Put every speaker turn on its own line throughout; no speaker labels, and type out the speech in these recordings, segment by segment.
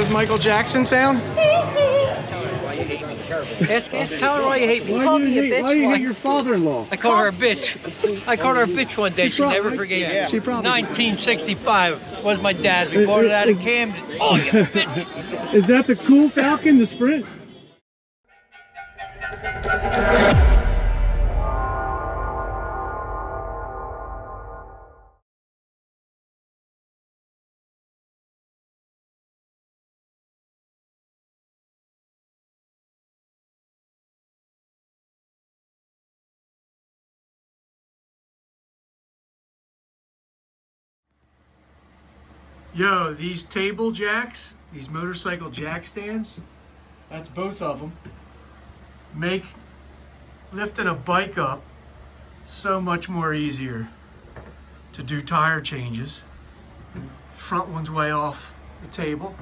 does Michael Jackson sound?
Ask tell her why you hate me.
Why do you hate your father-in-law?
I called her a bitch. I called her a bitch one day. She never forgave me.
She probably
1965 was my dad. We bought it out of Camden. Oh, you bitch.
Is that the cool Falcon, the Sprint? Yo, these table jacks, these motorcycle jack stands, that's both of them, make lifting a bike up so much more easier to do tire changes. Front one's way off the table.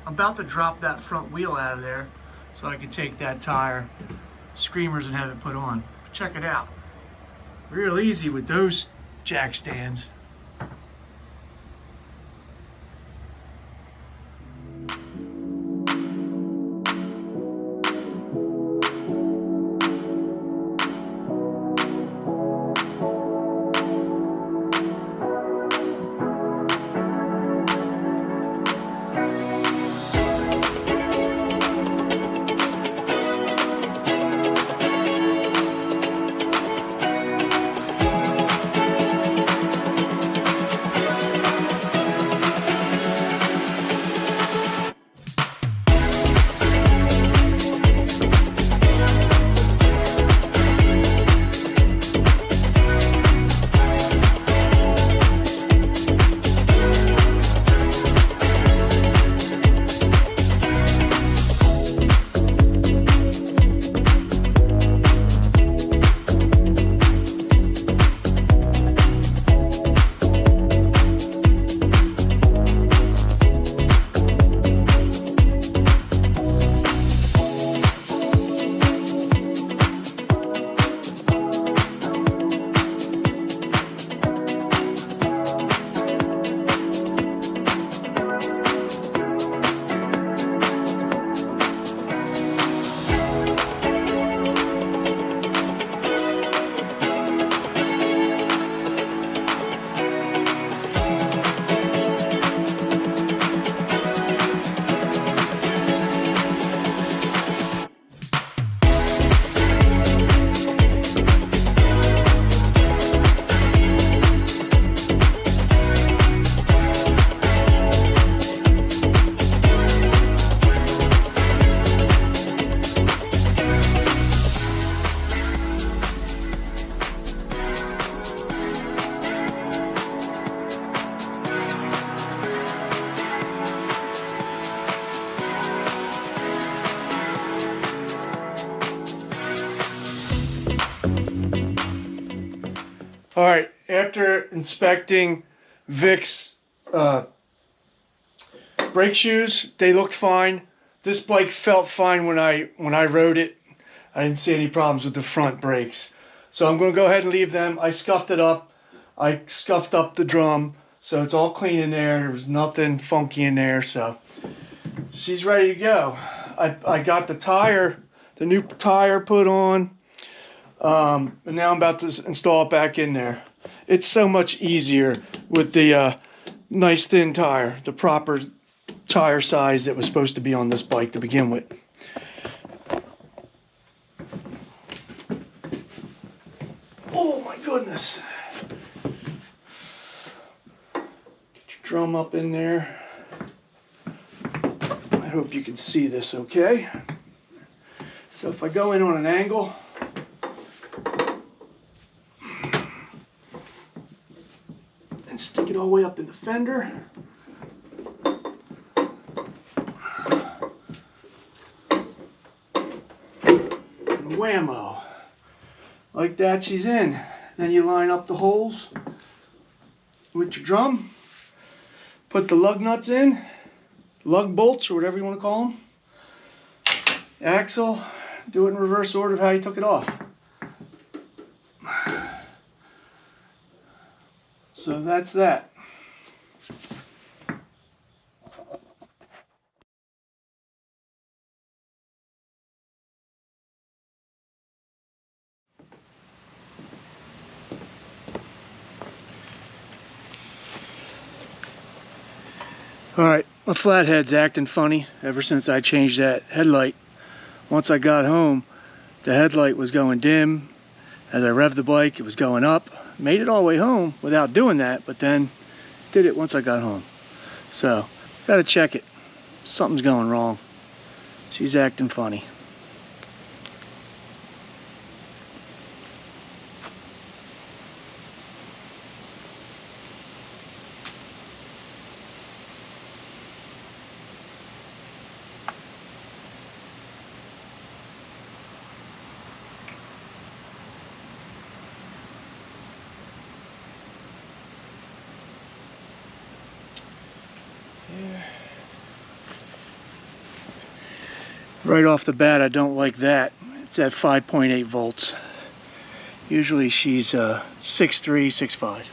I'm about to drop that front wheel out of there so I can take that tire, screamers, and have it put on. Check it out. Real easy with those jack stands. All right, after inspecting Vic's brake shoes, they looked fine. This bike felt fine when I rode it. I didn't see any problems with the front brakes. So I'm going to go ahead and leave them. I scuffed it up. I scuffed up the drum, so it's all clean in there. There was nothing funky in there, so she's ready to go. I got the new tire put on. And now I'm about to install it back in there. It's so much easier with the nice thin tire, the proper tire size that was supposed to be on this bike to begin with. Oh my goodness. Get your drum up in there. I hope you can see this okay. So if I go in on an angle, and stick it all the way up in the fender. And whammo. Like that, she's in. Then you line up the holes with your drum. Put the lug nuts in. Lug bolts, or whatever you want to call them. Axle. Do it in reverse order of how you took it off. So that's that. Alright, my flathead's acting funny ever since I changed that headlight. Once I got home, the headlight was going dim. As I revved the bike, it was going up. Made it all the way home without doing that, but then did it once I got home. So, gotta check it. Something's going wrong. She's acting funny. Right off the bat, I don't like that. It's at 5.8 volts. Usually she's 6.3, 6.5.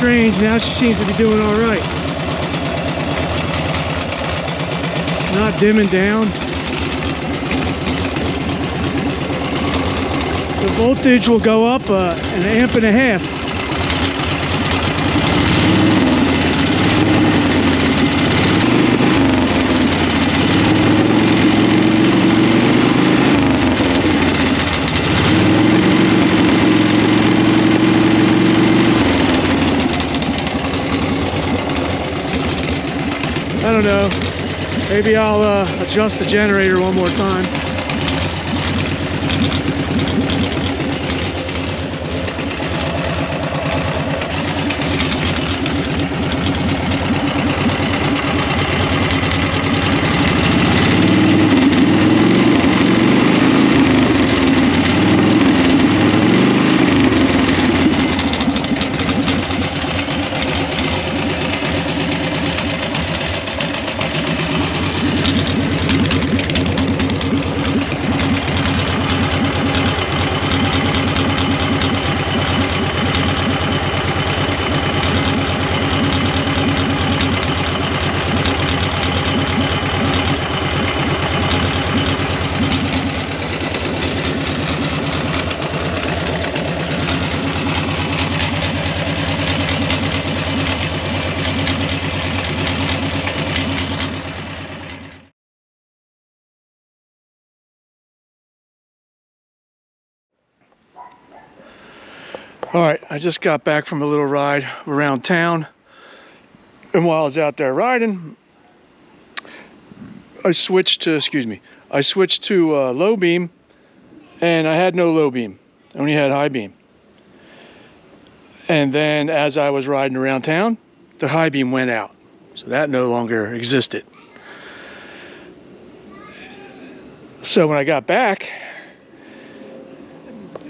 Strange, now she seems to be doing all right. It's not dimming down. The voltage will go up an amp and a half. I don't know. Maybe I'll adjust the generator one more time. All right, I just got back from a little ride around town. And while I was out there riding, I switched to low beam, and I had no low beam. I only had high beam. And then as I was riding around town, the high beam went out. So that no longer existed. So when I got back,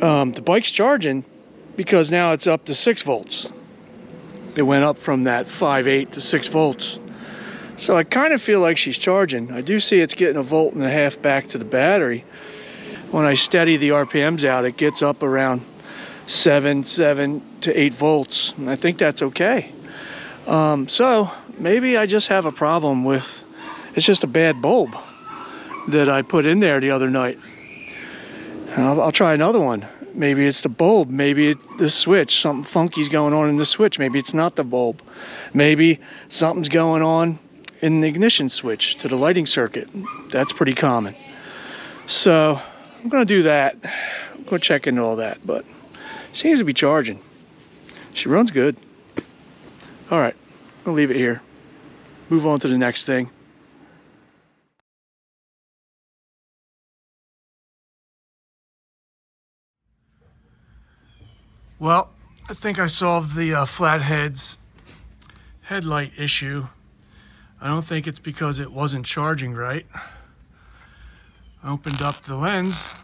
the bike's charging because now it's up to 6 volts. It went up from that 5.8 to 6 volts. So I kind of feel like she's charging. I do see it's getting 1.5 volts back to the battery. When I steady the RPMs out, it gets up around 7 to 8 volts. And I think that's okay. So maybe I just have a problem with, it's just a bad bulb that I put in there the other night. I'll try another one. Maybe it's the bulb. Maybe the switch. Something funky's going on in the switch. Maybe it's not the bulb. Maybe something's going on in the ignition switch to the lighting circuit. That's pretty common. So I'm going to do that. I'm going to check into all that. But seems to be charging. She runs good. All right. I'll leave it here. Move on to the next thing. Well, I think I solved the flathead's headlight issue. I don't think it's because it wasn't charging right. I opened up the lens,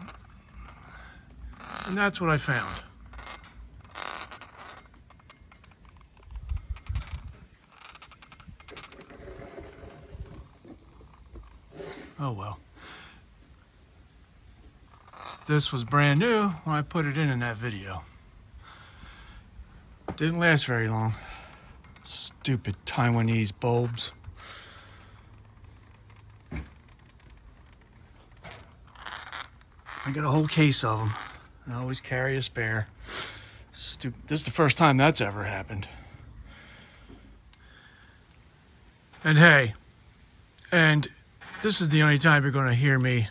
and that's what I found. Oh well. This was brand new when I put it in that video. Didn't last very long. Stupid Taiwanese bulbs. I got a whole case of them. I always carry a spare. This is the first time that's ever happened. And hey, and this is the only time you're going to hear me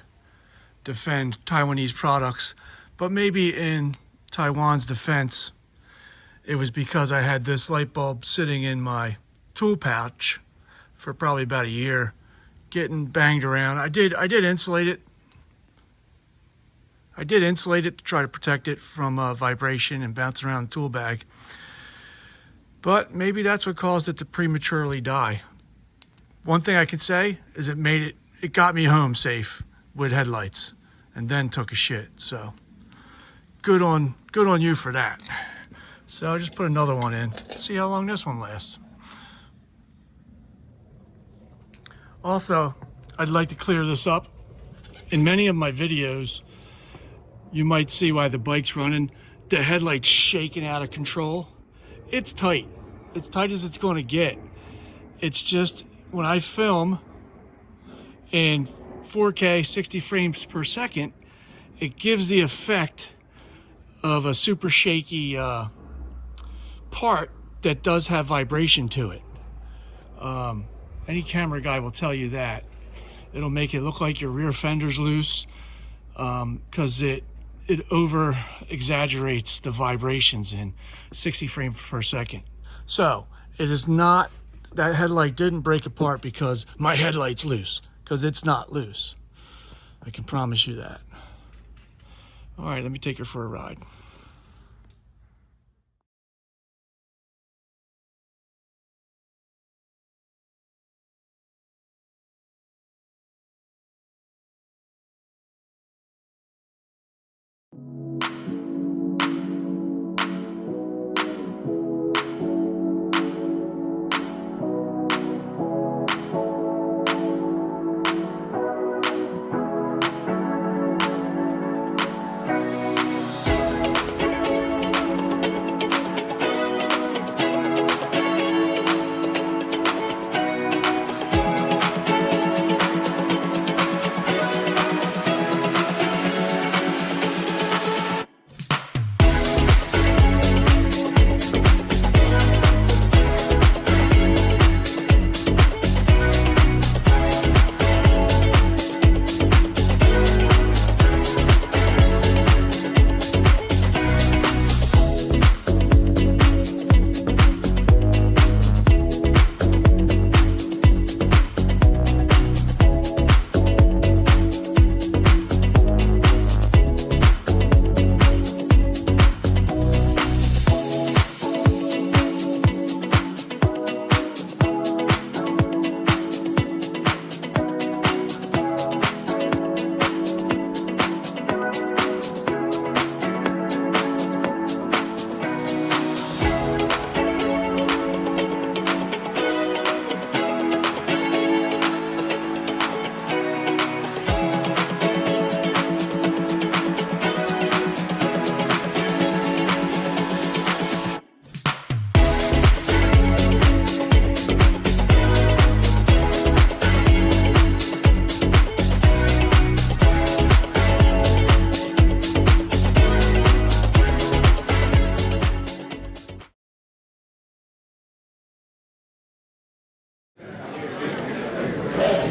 defend Taiwanese products, but maybe in Taiwan's defense, it was because I had this light bulb sitting in my tool pouch for probably about a year, getting banged around. I did insulate it. I did insulate it to try to protect it from vibration and bounce around the tool bag. But maybe that's what caused it to prematurely die. One thing I could say is it got me home safe with headlights, and then took a shit. So good on you for that. So I'll just put another one in. See how long this one lasts. Also, I'd like to clear this up. In many of my videos, you might see why the bike's running. The headlight's shaking out of control. It's tight. It's tight as it's going to get. It's just when I film in 4K 60 frames per second, it gives the effect of a super shaky part that does have vibration to it. Any camera guy will tell you that. It'll make it look like your rear fender's loose because it over exaggerates the vibrations in 60 frames per second. So it is not, that headlight didn't break apart because my headlight's loose, because it's not loose. I can promise you that. All right, let me take her for a ride.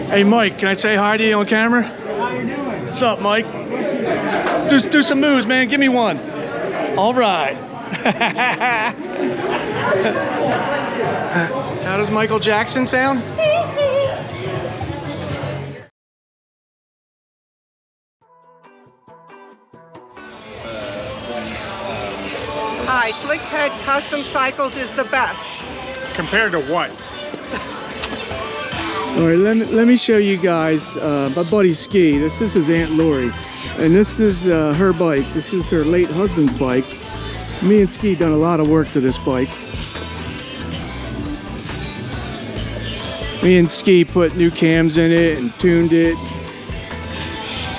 Hey Mike, can I say hi to you on camera?
How you doing?
What's up, Mike? Just do some moves, man. Give me one. All right. How does Michael Jackson sound?
Hi, Slickhead Custom Cycles is the best.
Compared to what?
All right, let me show you guys my buddy Ski. This is his Aunt Lori, and this is her bike. This is her late husband's bike. Me and Ski done a lot of work to this bike. Me and Ski put new cams in it and tuned it.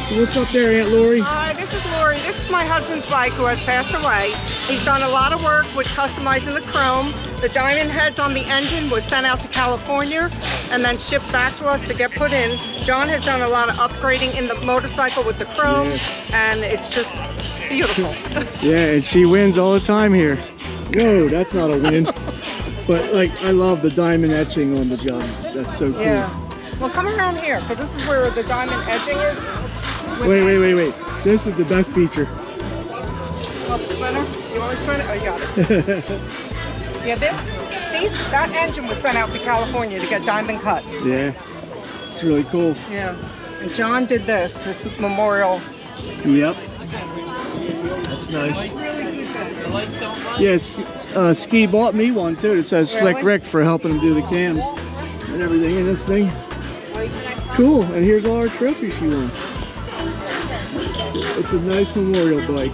So what's up there, Aunt Lori?
This is Lori. This is my husband's bike who has passed away. He's done a lot of work with customizing the chrome. The diamond heads on the engine was sent out to California and then shipped back to us to get put in. John has done a lot of upgrading in the motorcycle with the chrome, and it's just beautiful.
Yeah, and she wins all the time here. Whoa, that's not a win. But like, I love the diamond etching on the jobs. That's so cool.
Yeah. Well, come around here, because this is where the diamond edging is.
Wait. This is the best feature.
Oh, spinner? You want me to spin it? Oh, you got it. Yeah, that engine was sent out to California to get diamond cut.
Yeah, it's really cool.
Yeah. And John did this memorial.
Yep. That's nice. Yes, Ski bought me one too. It says Slick
Really?
Rick for helping him do the cams and everything in this thing. Cool, and here's all our trophies she won. It's a nice memorial bike.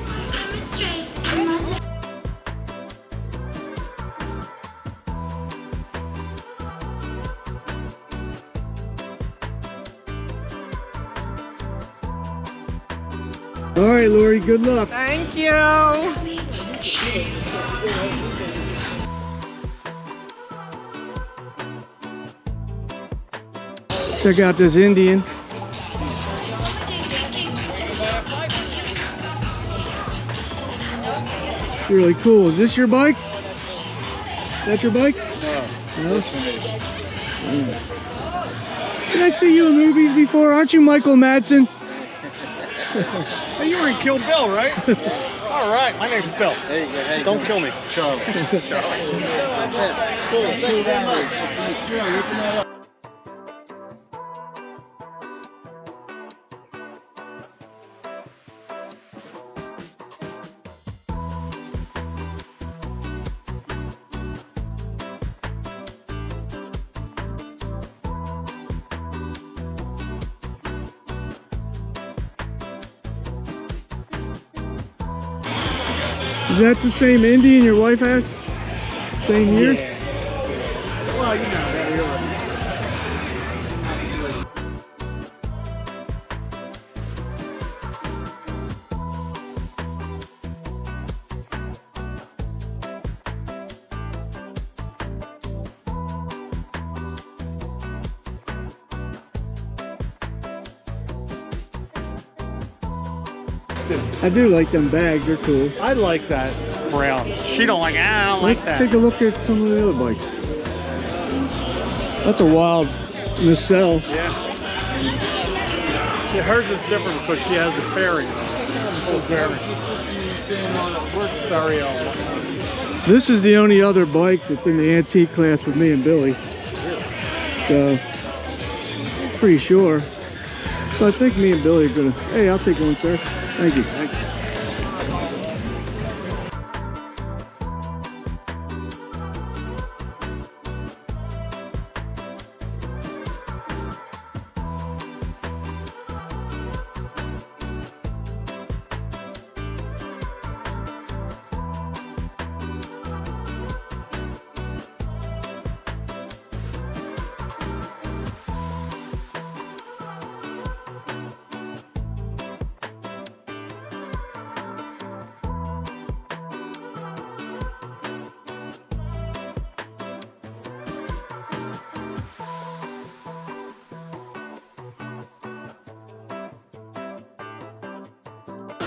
All right, Lori, good luck.
Thank you.
Check out this Indian. It's really cool. Is this your bike? Is that your bike? No. Did I see you in movies before? Aren't you Michael Madsen?
Hey, you were in Kill Bill, right? All right, my name's Bill.
Hey, hey,
Don't kill me.
Charlie.
Is that the same Indian your wife has? Same year?
Well, you know, that you're
I do like them bags, they're cool.
I like that brown. She don't like. I don't
Let's
like that.
take a look at some of the other bikes. That's a wild nacelle.
Yeah. Yeah, hers is different because she has the fairing. Full fairing. Work stereo.
This is the only other bike that's in the antique class with me and Billy. So, pretty sure. So I think me and Billy are gonna, hey, I'll take one, sir. Thank you. Thanks.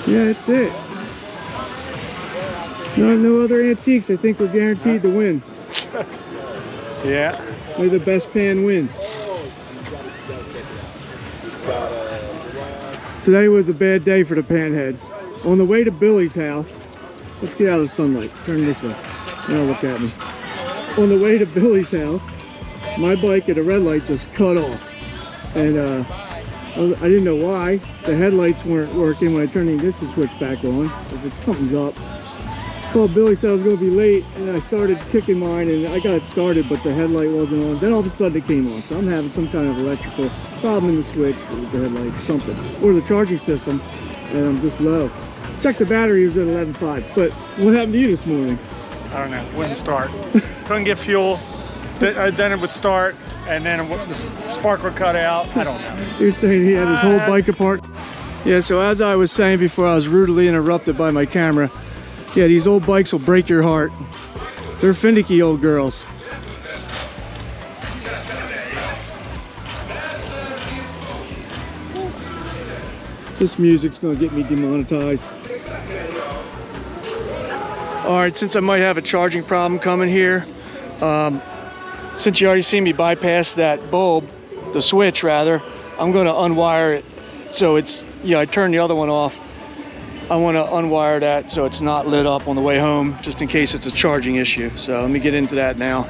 Yeah, that's it. No other antiques. I think we're guaranteed to win.
Yeah.
May the best pan win. Today was a bad day for the Panheads. On the way to Billy's house, let's get out of the sunlight. Turn this way. Now look at me. On the way to Billy's house, my bike at a red light just cut off. And I didn't know why. The headlights weren't working when I turned the ignition switch back on. I was like, something's up. Called Billy, said I was going to be late, and I started kicking mine, and I got it started, but the headlight wasn't on. Then all of a sudden it came on, so I'm having some kind of electrical problem in the switch, or the headlight, or something, or the charging system, and I'm just low. Checked the battery, it was at 11.5. But what happened to you this morning?
I don't know, wouldn't start. Couldn't get fuel, then it would start, and then the spark would cut out. I don't know.
He was saying he had his whole bike apart. Yeah, so as I was saying before, I was rudely interrupted by my camera. Yeah, these old bikes will break your heart. They're finicky old girls. This music's gonna get me demonetized. All right, since I might have a charging problem coming here, since you already seen me bypass that bulb, the switch rather, I'm gonna unwire it. So it's, I turned the other one off. I want to unwire that so it's not lit up on the way home, just in case it's a charging issue. So let me get into that now.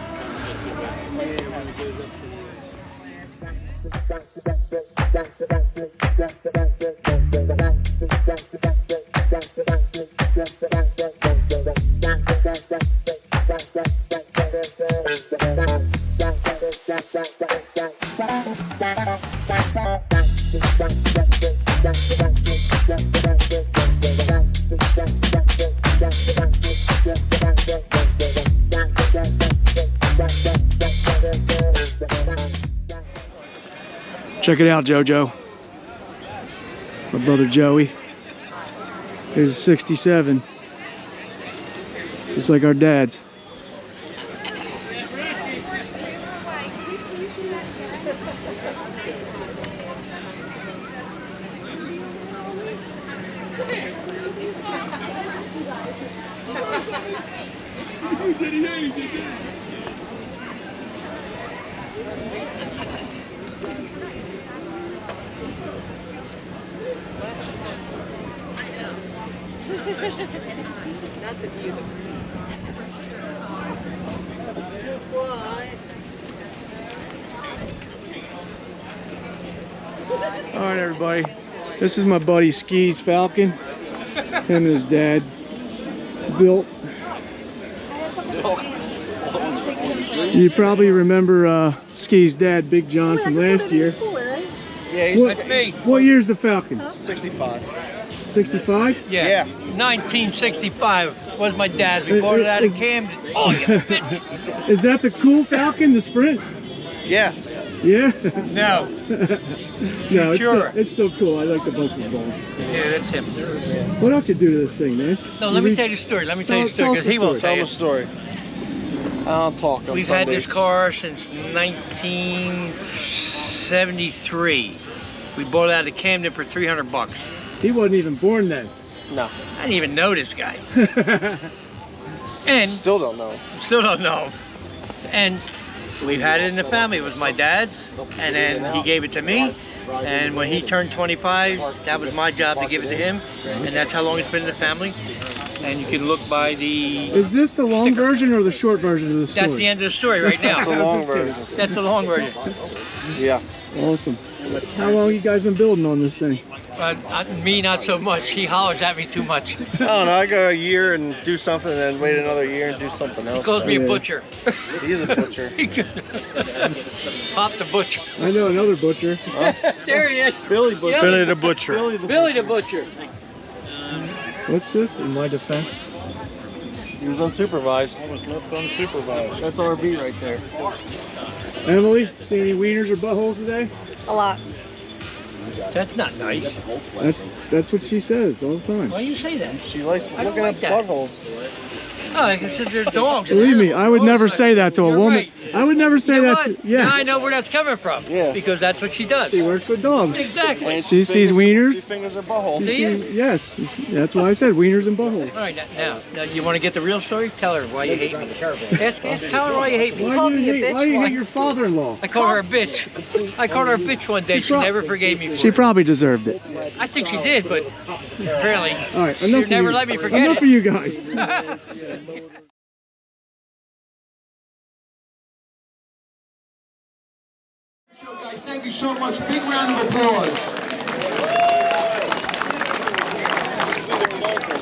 Check it out, JoJo. My brother Joey. Here's a 67. Just like our dad's. All right, everybody. This is my buddy Ski's Falcon. Him and his dad built. You probably remember Ski's dad, Big John, from last year.
Yeah, he's like me.
What year's the Falcon?
65.
65?
Yeah. 1965 was my dad. We bought it out of Camden. Oh, you bitch.
Is that the cool Falcon, the Sprint?
Yeah.
Yeah?
No.
No,
Sure.
it's still cool. I like the bus's balls.
Yeah, that's him.
What else you do to this thing, man?
No, let me tell you the story. Let me tell you the story, because he won't
Tell
say
him a
it.
story. I'll talk on
We've had
Sundays.
this car since 1973. We bought it out of Camden for 300 bucks.
He wasn't even born then.
No.
I didn't even know this guy. And
Still don't know.
still don't know. And we've had it in the family. It was my dad's, and then he gave it to me. And when he turned 25, that was my job to give it to him. And that's how long it's been in the family. And you can look by the...
Is this the long version or the short version of the story?
That's the end of the story right
That's the
now.
long
just kidding.
version.
That's the long version.
Yeah.
Awesome. How long you guys been building on this thing?
Me, not so much. He hollers at me too much.
I don't know. I go a year and do something, and then wait another year and do something
He
else.
calls me a
Yeah.
butcher.
He is a butcher.
Pop the butcher.
I know another butcher.
There he is.
Billy Butcher.
Billy the Butcher.
Billy the butcher.
What's this? In my defense.
He was unsupervised.
I was left unsupervised.
That's RB right there.
Emily, see any wieners or buttholes today?
A lot.
That's not nice.
That's what she says all the time.
Why do you say that?
She likes
I don't
looking
like
at
that.
buttholes.
Oh, I consider they're dogs.
Believe me, I would never say that to a
You're
woman.
right.
I would never say
You know
that.
what?
Yes.
Now I know where that's coming from.
Yeah.
Because that's what she does.
She works with dogs.
Exactly.
She sees wieners.
She fingers her butthole.
Do you?
Yes. That's why I said wieners and buttholes.
All right, now, you want to get the real story? Tell her why you hate me. Tell her why you hate me.
Why do you hate your father-in-law?
I called her a bitch. I called her a bitch one day. She never forgave me for
She
it.
probably deserved it.
I think she did, but apparently
All right,
she
enough of
never
you.
let me forget
Enough
it.
of you guys.
Guys, thank you so much. Big round of applause.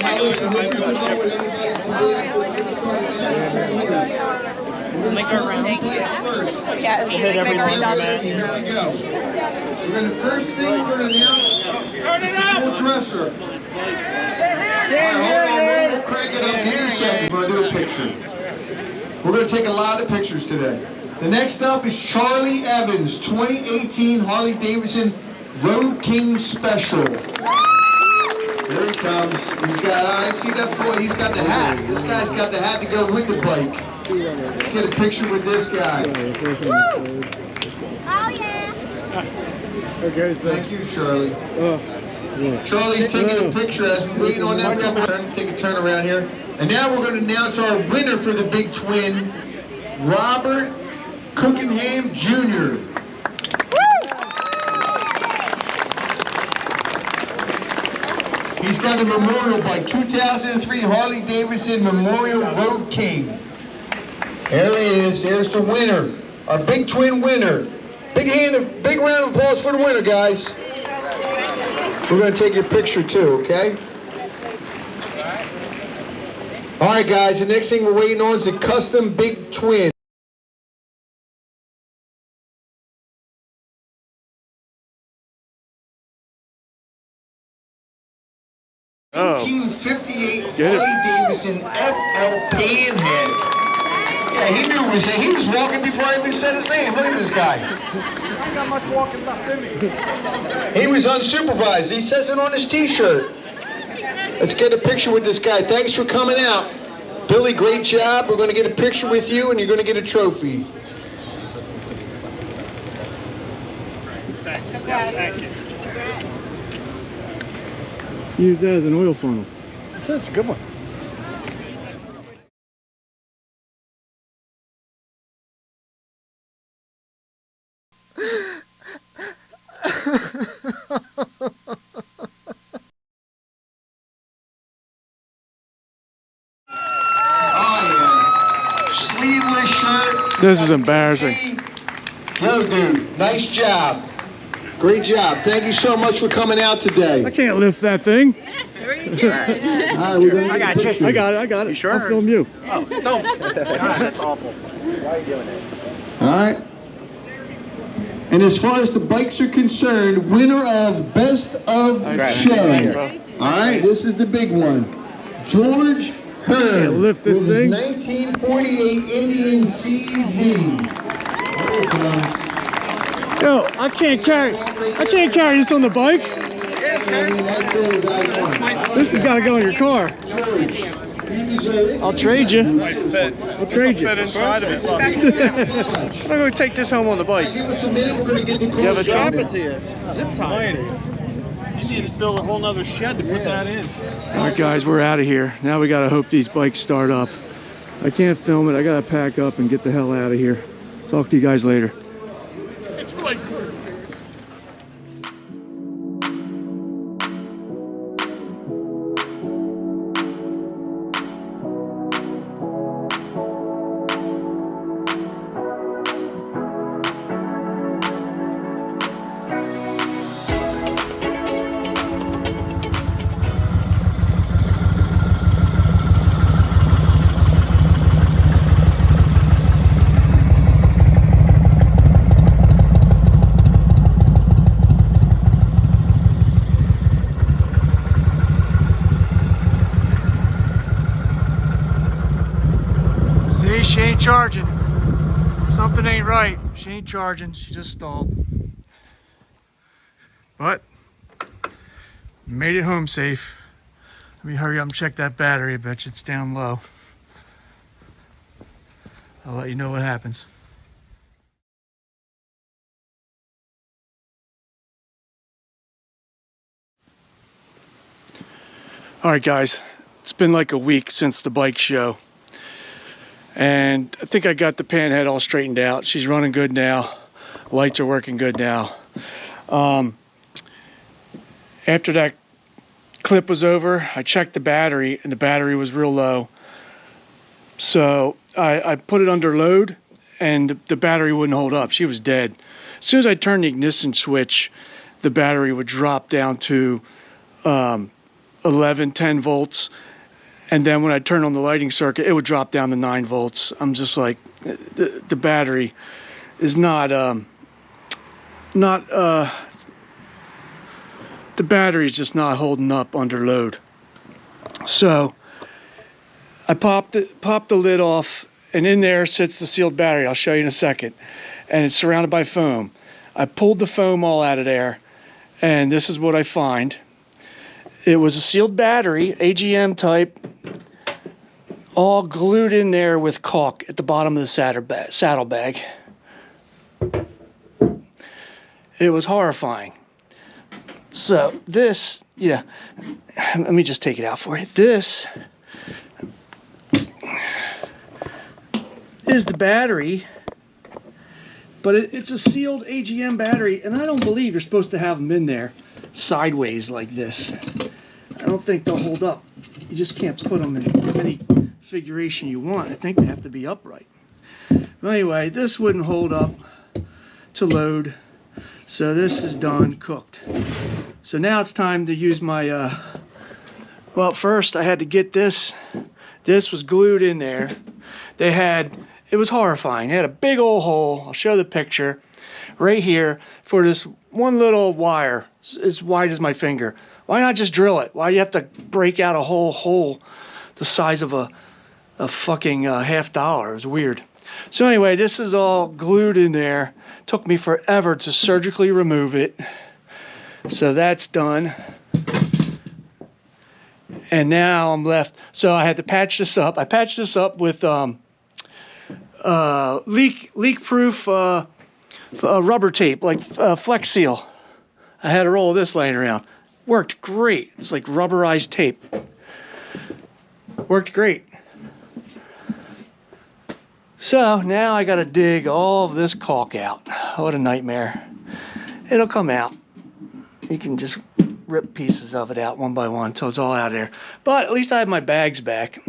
Now listen, this is the moment everybody's waiting for.
Make our round.
First.
Yes,
Hit every
make our
round,
sound.
man.
Here we go. We're gonna first thing we're gonna announce the full dresser. Hold on, we'll crank it up. Give me a second. We're gonna do a picture. We're gonna take a lot of pictures today. The next up is Charlie Evans, 2018 Harley Davidson Road King Special. There he comes. He's got, I see that boy, he's got the hat. This guy's got the hat to go with the bike. Let's get a picture with this guy.
Oh yeah.
Okay, so.
Thank you, Charlie.
Oh.
Charlie's taking a picture as we wait on them to take a turn around here. And now we're going to announce our winner for the big twin, Robert Cookingham Jr. He's got the Memorial Bike, 2003 Harley Davidson Memorial Road King. There he is. There's the winner, our big twin winner. Big round of applause for the winner, guys. We're going to take your picture too, okay? All right, guys. The next thing we're waiting on is a custom big twin.
Oh.
1958
Get it.
Harley Davidson FL Panhead. Yeah, he knew what he was walking before I even said his name. Look at this guy.
I got much walking left in me.
He was unsupervised. He says it on his t-shirt. Let's get a picture with this guy. Thanks for coming out. Billy, great job. We're going to get a picture with you and you're going to get a trophy.
Thank you.
Use that as an oil funnel.
That's a good one.
Oh, yeah. Sleeveless shirt.
This is embarrassing.
Yo, dude, nice job. Great job. Thank you so much for coming out today.
I can't lift that thing.
All right, we're gonna get a picture.
I got it. You sure? I'll film you.
That's awful. Why are you doing it?
All right. And as far as the bikes are concerned, winner of Best of Show. All right, this is the big one. George Hearn.
Can't lift this
with his
thing.
1948 Indian CZ. There it comes.
Yo, I can't carry this on the bike.
That says I won.
This has got to go in your car.
George, you deserve it.
I'll trade you.
I'll
trade you.
Fit inside of it. Look.
I'm going to take this home on the bike.
Give us a minute, we're going to get the car
have a
Strap
started.
it to you. Zip tie it to you.
You need to build a whole nother shed to put that in.
All right, guys, we're out of here. Now we got to hope these bikes start up. I can't film it. I got to pack up and get the hell out of here. Talk to you guys later. See, she ain't charging. Something ain't right. She ain't charging. She just stalled. But made it home safe. Let me hurry up and check that battery. I bet you it's down low. I'll let you know what happens. All right, guys, it's been like a week since the bike show, and I think I got the Panhead all straightened out. She's running good now. Lights are working good now. After that clip was over, I checked the battery, and the battery was real low. So I put it under load, and the battery wouldn't hold up. She was dead. As soon as I turned the ignition switch, the battery would drop down to 11, 10 volts. And then when I turned on the lighting circuit, it would drop down to 9 volts. I'm just like, the battery is the battery is just not holding up under load. So I popped the lid off, and in there sits the sealed battery. I'll show you in a second. And it's surrounded by foam. I pulled the foam all out of there, and this is what I find. It was a sealed battery, AGM type, all glued in there with caulk at the bottom of the saddlebag. It was horrifying. So this, yeah, let me just take it out for you. This is the battery, but it's a sealed AGM battery, and I don't believe you're supposed to have them in there sideways like this. I don't think they'll hold up. You just can't put them in any configuration you want. I think they have to be upright. But anyway, this wouldn't hold up to load, so this is done, cooked. So now it's time to use my, well, first I had to get this. This was glued in there. It was horrifying. They had a big old hole, I'll show the picture, right here for this one little wire, as wide as my finger. Why not just drill it? Why do you have to break out a whole hole the size of a fucking $50? It was weird. So anyway, this is all glued in there. Took me forever to surgically remove it. So that's done. And now I'm left. So I had to patch this up. I patched this up with leak-proof rubber tape, like Flex Seal. I had a roll of this laying around. Worked great. It's like rubberized tape. Worked great. So now I got to dig all of this caulk out. What a nightmare. It'll come out. You can just rip pieces of it out one by one until it's all out of there. But at least I have my bags back.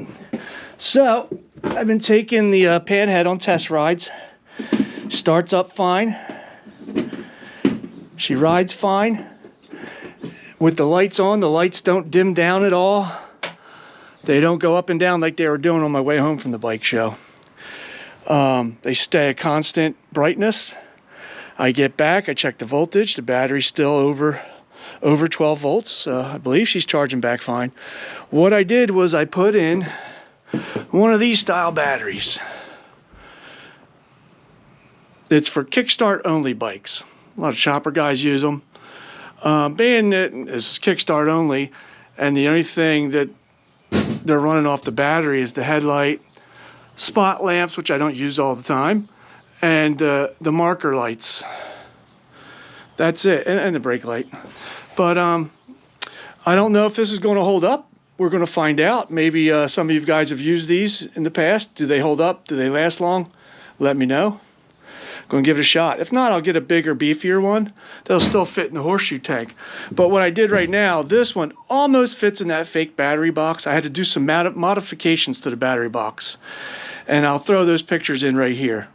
So I've been taking the Panhead on test rides. Starts up fine. She rides fine. With the lights on, the lights don't dim down at all. They don't go up and down like they were doing on my way home from the bike show. They stay a constant brightness. I get back, I check the voltage. The battery's still over 12 volts. I believe she's charging back fine. What I did was I put in one of these style batteries. It's for kickstart only bikes. A lot of chopper guys use them. Being that it's kickstart only, and the only thing that they're running off the battery is the headlight, spot lamps, which I don't use all the time, and the marker lights. That's it, and the brake light. But I don't know if this is going to hold up. We're going to find out. Maybe some of you guys have used these in the past. Do they hold up? Do they last long? Let me know. Going to give it a shot. If not, I'll get a bigger, beefier one that'll still fit in the horseshoe tank. But what I did right now, this one almost fits in that fake battery box. I had to do some modifications to the battery box, and I'll throw those pictures in right here.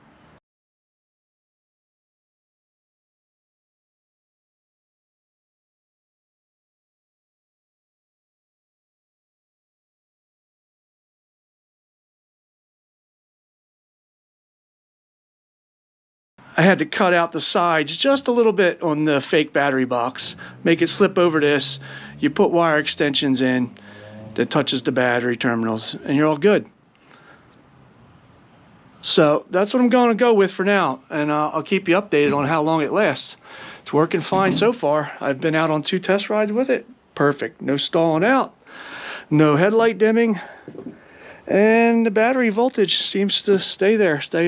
I had to cut out the sides just a little bit on the fake battery box, make it slip over this. You put wire extensions in that touches the battery terminals, and you're all good. So that's what I'm going to go with for now, and I'll keep you updated on how long it lasts. It's working fine so far. I've been out on 2 test rides with it. Perfect. No stalling out, no headlight dimming, and the battery voltage seems to stay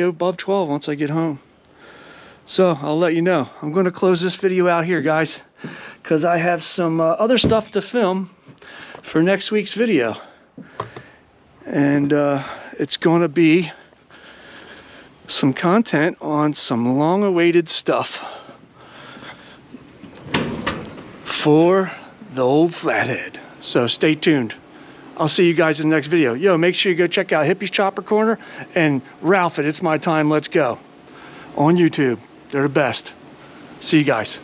above 12 once I get home. So I'll let you know. I'm going to close this video out here, guys, because I have some other stuff to film for next week's video. And it's gonna be some content on some long-awaited stuff for the old flathead. So stay tuned. I'll see you guys in the next video. Yo, make sure you go check out Hippie's Chopper Corner and Ralph at It's My Time, Let's Go on YouTube. They're the best. See you guys.